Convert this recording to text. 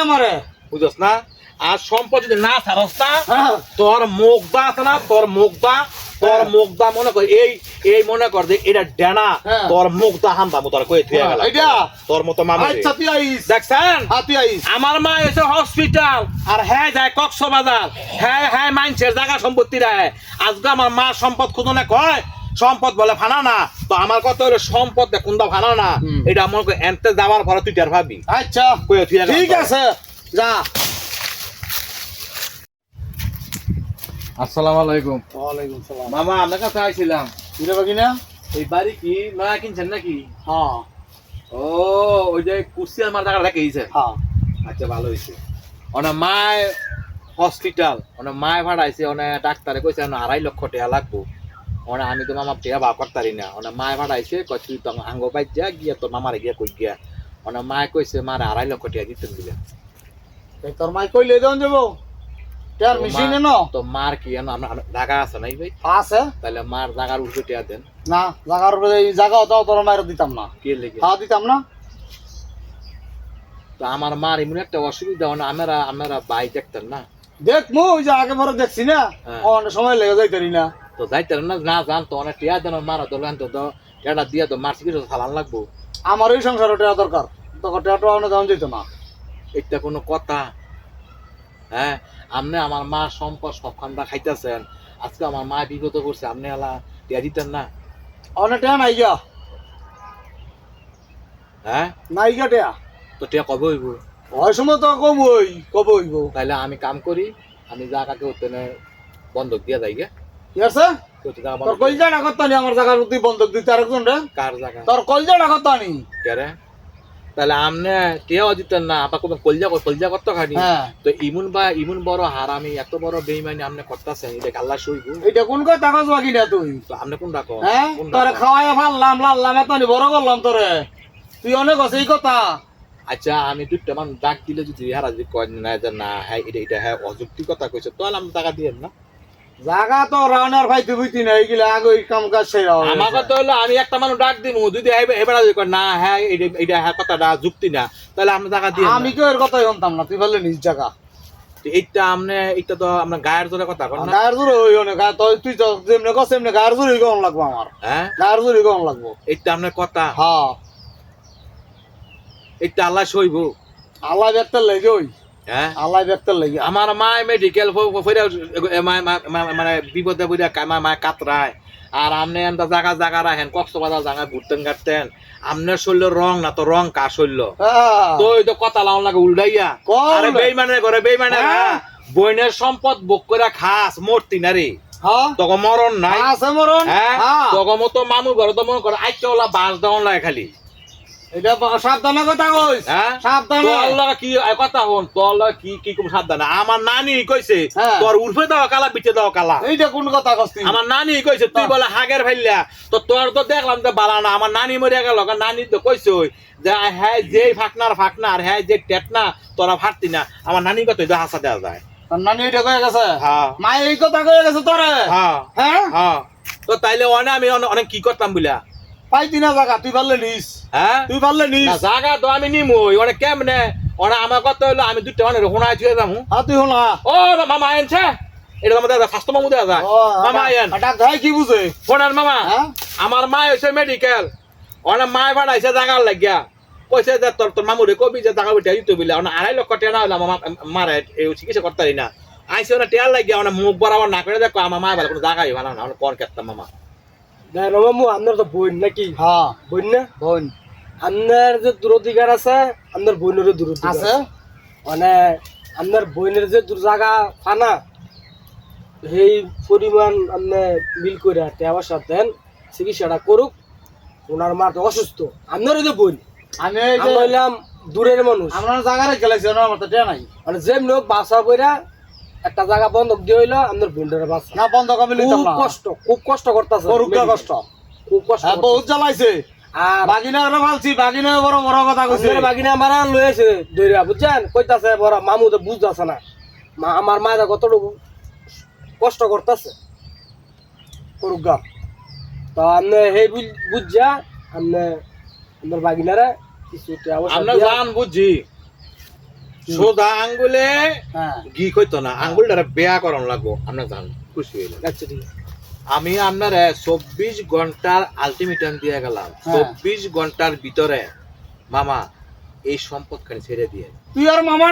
আমারে বুঝছ না আর সম্পদ যদি না ছাড়স না তোর মুখদা আছে না তোর মুখদা মনে কর এই মনে কর যে এটা ডেনা তোর মুখদা হামদা তোর কই থুয়ে গেল এটা তোর মতো মামা আচ্ছা তুই আইস দেখছেন তুই আইস আমার মা এসে হসপিটাল আর হ্যাঁ যায় কক্সবাজার হ্যাঁ মাইনছের জায়গা সম্পত্তি রায় আজকে আমার মা সম্পদ খুঁজনে কয় সম্পদ বলে ফানা না তো আমার কথা হলো সম্পদ কোনটা ফানা না এটা মনে কর এনতে যাওয়ার পরে তুই টের পাবি আচ্ছা কই থুয়ে গেল ঠিক আছে যা আসসালামু আলাইকুম ওয়ালাইকুম সালাম মামা আপনার কাছে আইছিলাম বুঝতে পারি না এই বাড়ি কি নয়া কিনছেন নাকি হ্যাঁ ও ওই যে কুর্সি আমার টাকা রেখে দিয়েছে হ্যাঁ আচ্ছা ভালো হয়েছে অনেক মায় হসপিটাল অনেক মায় ভাড়াইছে অনেক ডাক্তারে কইছে 2.5 লক্ষ টাকা লাগবো অনেক আমি তো মামার টাকা ভাব করতারি না অনেক মায় ভাড়াইছে কই তুই তো আঙ্গ বাইর যা গিয়া তোর মামারে গিয়া কই গিয়া অনেক মায় কইছে মারে 2.5 লক্ষ টাকা দিতেন দিলে তোর মাই কইলে দেন যাবো তার মেশিনে ন তো মার কি আপনার জায়গা আছে নাই ভাই আছে তাহলে মার জায়গার উপরে টাকা দেন না জায়গার উপরে এই জায়গা দাও তোর মায়ের দিতাম না কে লেগে হ্যাঁ দিতাম না তো আমার মার এমন একটা অসুবিধা মানে আমরা বাই দেখতেন না দেখমু ওই যে আগে পরে দেখছি না অনেক সময় লেগে যাইতারি না তো যাইতেন না না জানতো অনেক টিয়া দেন মারা দলেন তো টেটা দিয়ে তো মার চিকিৎসা চালান লাগবো আমার ওই সংসার ওটা দরকার তখন টেয়াটা অনেক দাম যেত না এটা কোনো কথা হ্যাঁ আপনি আমার মা সম্পদ সবখানটা খাইতেছেন আজকে আমার মা বিগত করছে আপনি এলা টিয়া দিতেন না অনেক টেয়া নাই গা হ্যাঁ নাই গা টেয়া তো টিয়া কবে হইব ওই সময় তো কবে হইব তাইলে আমি কাম করি আমি জায়গাকে ওতেনে বন্ধক দিয়ে যাই গে ঠিক আছে তোর কলজাটা করতানি আমার জায়গার তুই বন্ধক দিতে আরেকজন রে কার জায়গা তোর কলজাটা করতানি কে রে তাহলে আমনে টিয়াও দিতেন না আপা কোন কলজা করতে খানি তো ইমুন বড় হারামি এত বড় বেইমানি আমনে করতেছেন এটা আল্লাহ সইব এটা কোন কথা কাগজ বাকি না তুই তো আমনে কোন রাখো হ্যাঁ তোরে খাওয়াই ফাললাম লাল্লাম এতনি বড় করলাম তোরে তুই অনেক আছে এই কথা আচ্ছা আমি দুইটা মান ডাক দিলে যদি হারা যদি কয় না যে না হ্যাঁ এটা হ্যাঁ অযুক্তি কথা কইছে তাহলে আমি টাকা দিয়েন না জায়গা তো রাউনার ভাই তুই বুঝতি না এইগুলা আগে ওই কাম কাজ সেরা আমার কথা হলো আমি একটা মানুষ ডাক দিমু যদি এবার না হ্যাঁ এটা হ্যাঁ কথাটা যুক্তি না তাহলে আমরা টাকা দিয়ে আমি কেউ এর কথাই শুনতাম না তুই বললে নিজ জায়গা এইটা আমনে এটা তো আমরা গায়ের জোরে কথা কর না গায়ের জোরে হই অনেক তুই তো যেমনে কস এমনি গায়ের জোরে কম লাগবো আমার হ্যাঁ গায়ের জোরে কম লাগবো এইটা আপনার কথা হ্যাঁ এইটা আল্লাহ সইব আল্লাহ ব্যক্তের লেগে ওই হ্যাঁ আল্লাহ ব্যক্তের লেগে আমার মা মেডিকেল মানে বিপদে বুঝা মা কাতরায় আর আপনি জায়গা রাখেন কক্সবাজার জায়গা ঘুরতেন ঘাটতেন আপনার শরীরের রং না তো রং কার শরীর তো ওই তো কথা লাউন লাগে উল্টাইয়া আরে বেইমানের ঘরে বেইমানের বইনের সম্পদ বুক করে খাস মরতি না রে তখন মরণ নাই আছে মরণ হ্যাঁ তখন মতো মামুর ঘরে তো মনে করে আইটা ওলা বাস দেওয়ান লাগে খালি এটা সাবধানে কথা কইস সাবধানে তোর কি কথা হন তোর কি কোন সাবধানে আমার নানি কইছে তোর উর্ফে দাও কালা পিঠে দাও কালা এইটা কোন কথা কইছিস আমার নানি কইছে তুই বলে হাগের ফাইলা তো তোর তো দেখলাম যে বালা না আমার নানি মরে গেল নানি তো কইছে যে হ্যাঁ যে ফাকনা আর হ্যাঁ যে টেটনা তোরা ফাটতি না আমার নানি কত হাসা দেওয়া যায় তোর নানি এটা কয়ে গেছে হ্যাঁ মা এই কথা কয়ে গেছে তোরে হ্যাঁ হ্যাঁ হ্যাঁ তো তাইলে আমি অনেক কি করতাম বুলা পাইতি না জায়গা তুই পারলে নিস হ্যাঁ তুই পারলে নিস জায়গা তো আমি নিমু অনেক কেমনে ওরা আমার কথা হইলো আমি দুইটা অনেক হোনায় ছুঁয়ে যাবো তুই হোনা ও মামা আনছে এটা আমাদের স্বাস্থ্য মামু দেওয়া যায় মামা আইন ডাক্তার কি বুঝে শোনেন মামা আমার মা হয়েছে মেডিকেল অনেক মায় ভাড়াইছে জায়গার লাগিয়া কইছে যে তোর মামুরে কবি যে জায়গা উঠে দিতে বলে 2.5 লক্ষ টাকা হইলাম মারে এই চিকিৎসা করতে পারি না আইসে ওরা টেয়ার লাগিয়া অনেক মুখ বরাবর না করে দেখো আমার মায় ভালো কোনো জায়গায় ভালো না পর কেতাম মামা মামু আপনার তো বোন নাকি হ্যাঁ বোন না বোন আপনার যে দূরাধিকার আছে আপনার বোনেরও দূরাধিকার আছে মানে আপনার বোনের যে জায়গা ফানা সেই পরিমাণ আপনি মিল করে টাকা দেন চিকিৎসাটা করুক ওনার মা তো অসুস্থ আপনারও যে বোন আমি হইলাম দূরের মানুষ আপনার জায়গায় গেলাইছি আমার তো নাই মানে যেমনি হোক বাসা কইরা একটা জায়গা বন্ধক দিয়ে হইলো আপনার বোনটার বাসা না বন্ধক আমি নিতাম না খুব কষ্ট করতেছে খুব কষ্ট বহুত জ্বালাইছে আর বাগিনা হলো ভালছি বাগিনা বড় বড় কথা কইছে বাগিনা মারা লই আছে দইরা বুঝছেন কইতাছে বড় মামু তো বুঝতাছে না আমার মা কতটুকু কষ্ট করতেছে করুক গা তো আপনি সেই বুঝছা আপনি আপনার বাগিনারা কিছু আমরা জান বুঝছি সোজা আঙ্গুলে হ্যাঁ ঘি কইতো না, আঙ্গুলটারে বেয়া করন লাগবো, আমরা জান খুশি হইলাম। আচ্ছা ঠিক আছে আমি আপনার 24 ঘন্টার আলটিমেটাম দিয়ে গেলাম, হ্যাঁ। 24 ঘন্টার ভিতরে মামা এই সম্পদ খানি ছেড়ে দিয়ে তুই আর মামা